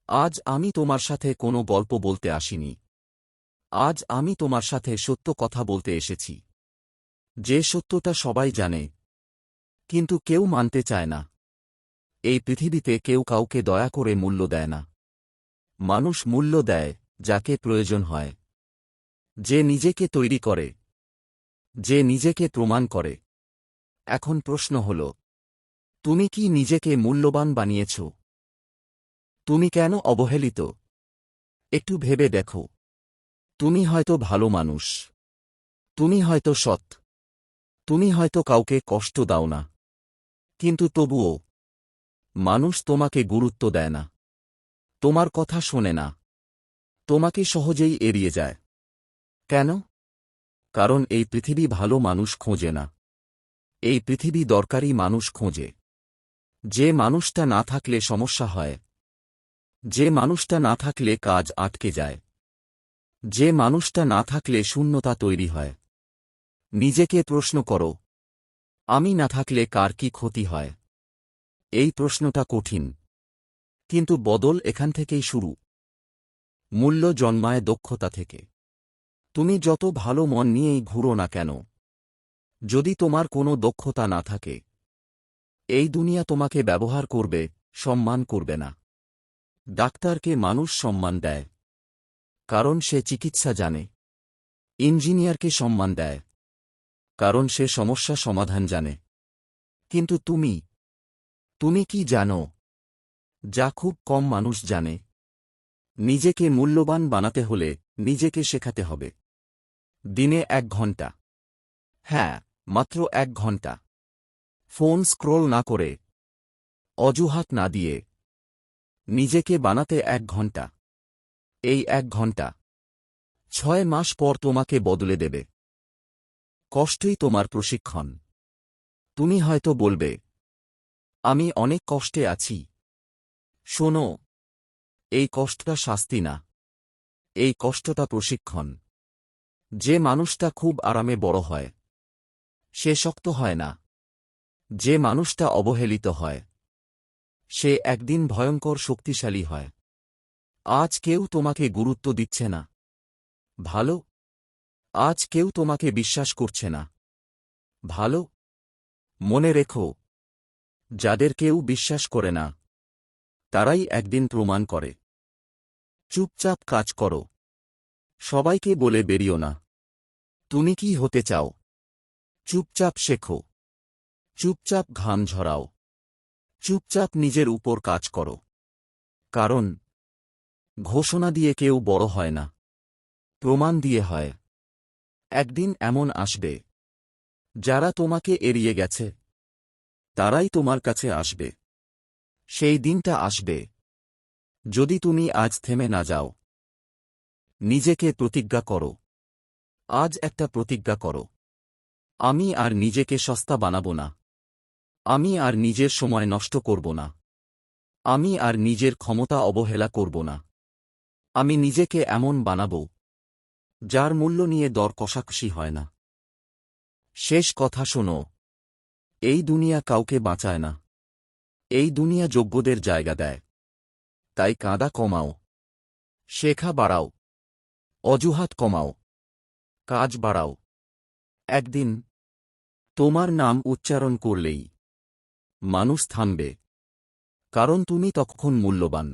আজ আমি তোমার সাথে কোনো গল্প বলতে আসিনি। আজ আমি তোমার সাথে সত্য কথা বলতে এসেছি। যে সত্যটা সবাই জানে, কিন্তু কেউ মানতে চায় না। এই পৃথিবীতে কেউ কাউকে দয়া করে মূল্য দেয় না। মানুষ মূল্য দেয় যাকে প্রয়োজন হয়, যে নিজেকে তৈরি করে, যে নিজেকে প্রমাণ করে। এখন প্রশ্ন হল, তুমি কি নিজেকে মূল্যবান বানিয়েছ? তুমি কেন অবহেলিত? একটু ভেবে দেখো। তুমি হয়তো ভালো মানুষ, তুমি হয়তো সৎ, তুমি হয়তো কাউকে কষ্ট দাও না, কিন্তু তবুও মানুষ তোমাকে গুরুত্ব দেয় না, তোমার কথা শোনে না, তোমাকে সহজেই এড়িয়ে যায়। কেন? কারণ এই পৃথিবী ভালো মানুষ খোঁজে না। এই পৃথিবী দরকারি মানুষ খোঁজে। যে মানুষটা না থাকলে সমস্যা হয়, যে মানুষটা না থাকলে কাজ আটকে যায়, যে মানুষটা না থাকলে শূন্যতা তৈরি হয়। নিজেকে প্রশ্ন করো, আমি না থাকলে কার কি ক্ষতি হয়? এই প্রশ্নটা কঠিন, কিন্তু বদল এখান থেকেই শুরু। মূল্য জন্মায় দক্ষতা থেকে। তুমি যত ভালো মন নিয়েই ঘুরো না কেন, যদি তোমার কোনো দক্ষতা না থাকে, এই দুনিয়া তোমাকে ব্যবহার করবে, সম্মান করবে না। ডাক্তারকে মানুষ সম্মান দেয়, কারণ সে চিকিৎসা জানে। ইঞ্জিনিয়ারকে সম্মান দেয়, কারণ সে সমস্যা সমাধান জানে। কিন্তু তুমি কি জানো, যা খুব কম মানুষ জানে? নিজেকে মূল্যবান বানাতে হলে নিজেকে শেখাতে হবে। দিনে 1 ঘন্টা, হ্যাঁ, মাত্র 1 ঘন্টা, ফোন স্ক্রোল না করে, অজুহাত না দিয়ে, নিজেকে বানাতে 1 ঘন্টা। এই 1 ঘন্টা 6 মাস পর তোমাকে বদলে দেবে। কষ্টই তোমার প্রশিক্ষণ। তুমি হয়তো বলবে, আমি অনেক কষ্টে আছি। শোনো, এই কষ্টটা শাস্তি না, এই কষ্টটা প্রশিক্ষণ। যে মানুষটা খুব আরামে বড় হয়, সে শক্ত হয় না। যে মানুষটা অবহেলিত হয়, সে একদিন ভয়ঙ্কর শক্তিশালী হয়। আজ কেউ তোমাকে গুরুত্ব দিচ্ছে না, ভালো। আজ কেউ তোমাকে বিশ্বাস করছে না, ভালো। মনে রেখো, যাদের কেউ বিশ্বাস করে না, তারাই একদিন প্রমাণ করে। চুপচাপ কাজ করো, সবাইকে বলে বেরিও না। তুমি কি হতে চাও? চুপচাপ শেখো, চুপচাপ ঘাম ঝরাও, চুপচাপ নিজের উপর কাজ করো। কারণ ঘোষণা দিয়ে কেউ বড় হয় না, প্রমাণ দিয়ে হয়। একদিন এমন আসবে, যারা তোমাকে এড়িয়ে গেছে, তারাই তোমার কাছে আসবে। সেই দিনটা আসবে, যদি তুমি আজ থেমে না যাও। নিজেকে প্রতিজ্ঞা করো, আজ একটা প্রতিজ্ঞা করো। আমি আর নিজেকে সস্তা বানাবো না। আমি আর নিজের সময় নষ্ট করব না। আমি আর নিজের ক্ষমতা অবহেলা করব না। আমি নিজেকে এমন বানাবো, যার মূল্য নিয়ে দর কষাকষি হয় না। শেষ কথা শোনো, এই দুনিয়া কাউকে বাঁচায় না। এই দুনিয়া যোগ্যদের জায়গা দেয়। তাই কাঁদা কমাও, শেখা বাড়াও, অজুহাত কমাও, কাজ বাড়াও। একদিন তোমার নাম উচ্চারণ করলেই মানুষ থামবে, কারণ তুমি তখন মূল্যবান।